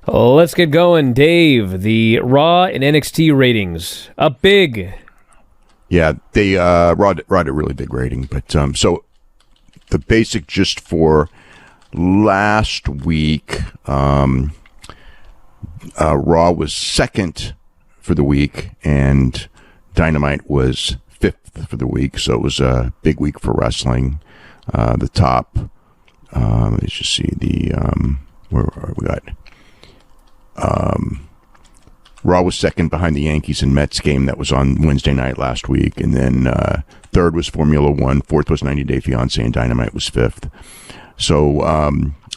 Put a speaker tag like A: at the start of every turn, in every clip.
A: Let's get going. Dave, the Raw and NXT ratings up big.
B: Yeah, they Raw had a really big rating, but so the basic gist for last week, Raw was second for the week, and Dynamite was fifth for the week. So it was a big week for wrestling. The top, let's just see the where we got. Raw was second behind the Yankees and Mets game that was on Wednesday night last week. And then third was Formula One. Fourth was 90 Day Fiancé, and Dynamite was fifth. So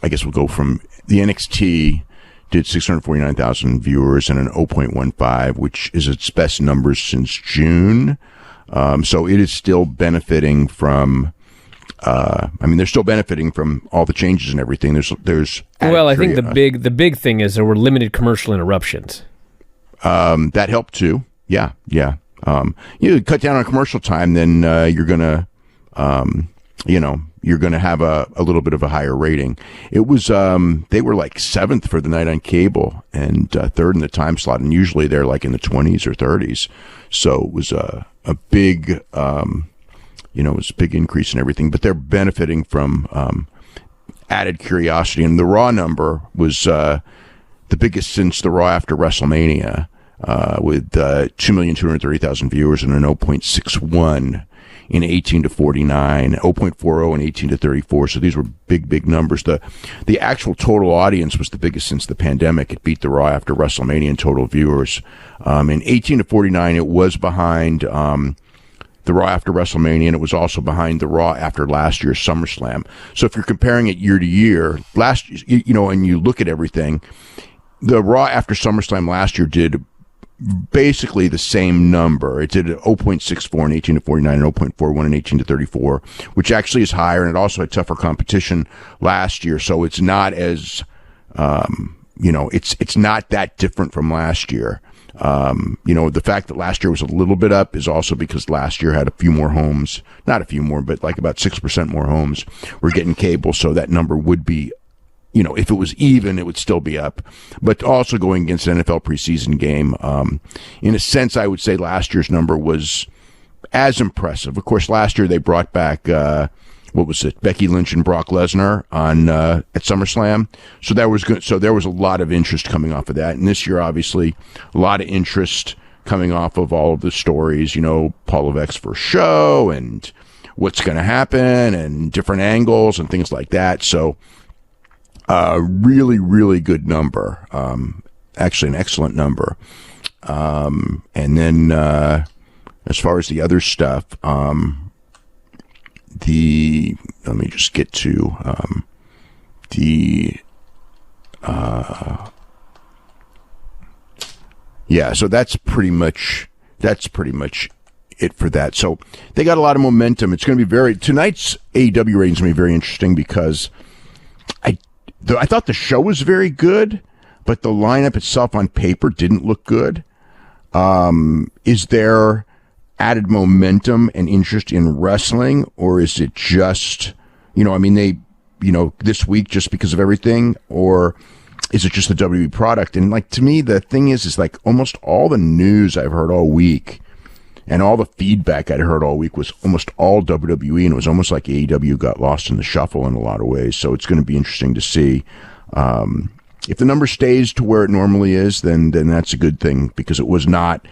B: I guess we'll go from the NXT did 649,000 viewers and an 0.15, which is its best numbers since June. So it is still benefiting from... they're still benefiting from all the changes and everything. There's
A: well, I think the big thing is there were limited commercial interruptions.
B: That helped too. Yeah. You cut down on commercial time, then you're gonna have a little bit of a higher rating. It was they were like seventh for the night on cable and third in the time slot, and usually they're like in the 20s or 30s. So it was a big. It was a big increase in everything, but they're benefiting from added curiosity. And the Raw number was the biggest since the Raw after WrestleMania, with 2,230,000 viewers and a 0.61 in 18 to 49, 0.40 in 18 to 34. So these were big numbers. The actual total audience was the biggest since the pandemic. It beat the Raw after WrestleMania in total viewers. In 18 to 49, it was behind... the Raw after WrestleMania, and it was also behind the Raw after last year's SummerSlam. So if you're comparing it year to year, and you look at everything, the Raw after SummerSlam last year did basically the same number. It did 0.64 in 18 to 49 and 0.41 in 18 to 34, which actually is higher, and it also had tougher competition last year. So it's not as, it's not that different from last year. The fact that last year was a little bit up is also because last year had a few more homes, not a few more, but like about 6% more homes were getting cable. So that number would be, if it was even, it would still be up, but also going against an NFL preseason game. In a sense, I would say last year's number was as impressive. Of course, last year they brought back, Becky Lynch and Brock Lesnar on at SummerSlam. So that was good. So there was a lot of interest coming off of that. And this year, obviously, a lot of interest coming off of all of the stories, Paul Levesque's first show and what's going to happen and different angles and things like that. So really, really good number. Actually, an excellent number. And then as far as the other stuff, let me just get to so that's pretty much it for that. So they got a lot of momentum. It's going to be tonight's AEW rating is going to be very interesting because I thought the show was very good, but the lineup itself on paper didn't look good. Is there added momentum and interest in wrestling, or is it just, this week just because of everything, or is it just the WWE product? And to me, the thing is like almost all the news I've heard all week and all the feedback I'd heard all week was almost all WWE, and it was almost like AEW got lost in the shuffle in a lot of ways. So it's going to be interesting to see. If the number stays to where it normally is, then that's a good thing, because it was not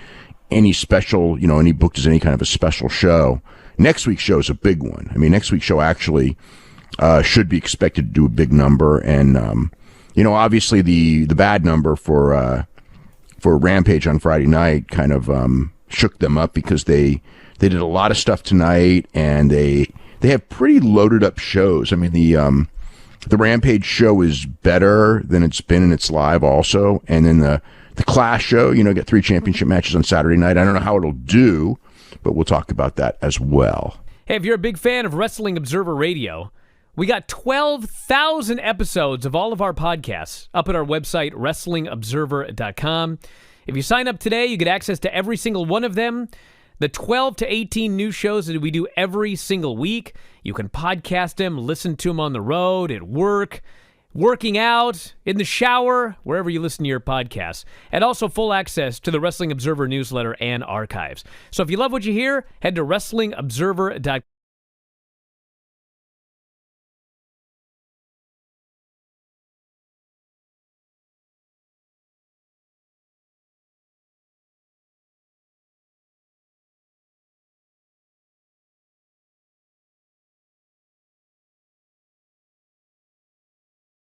B: any special, any booked as any kind of a special show. Next week's show is a big one. Next week's show actually should be expected to do a big number. And, obviously the bad number for Rampage on Friday night kind of shook them up, because they did a lot of stuff tonight, and they have pretty loaded up shows. The Rampage show is better than it's been in its live also. And then the Clash show, get 3 championship matches on Saturday night. I don't know how it'll do, but we'll talk about that as well.
A: Hey, if you're a big fan of Wrestling Observer Radio, we got 12,000 episodes of all of our podcasts up at our website, WrestlingObserver.com. If you sign up today, you get access to every single one of them. The 12 to 18 new shows that we do every single week, you can podcast them, listen to them on the road, at work, working out, in the shower, wherever you listen to your podcasts, and also full access to the Wrestling Observer newsletter and archives. So if you love what you hear, head to WrestlingObserver.com.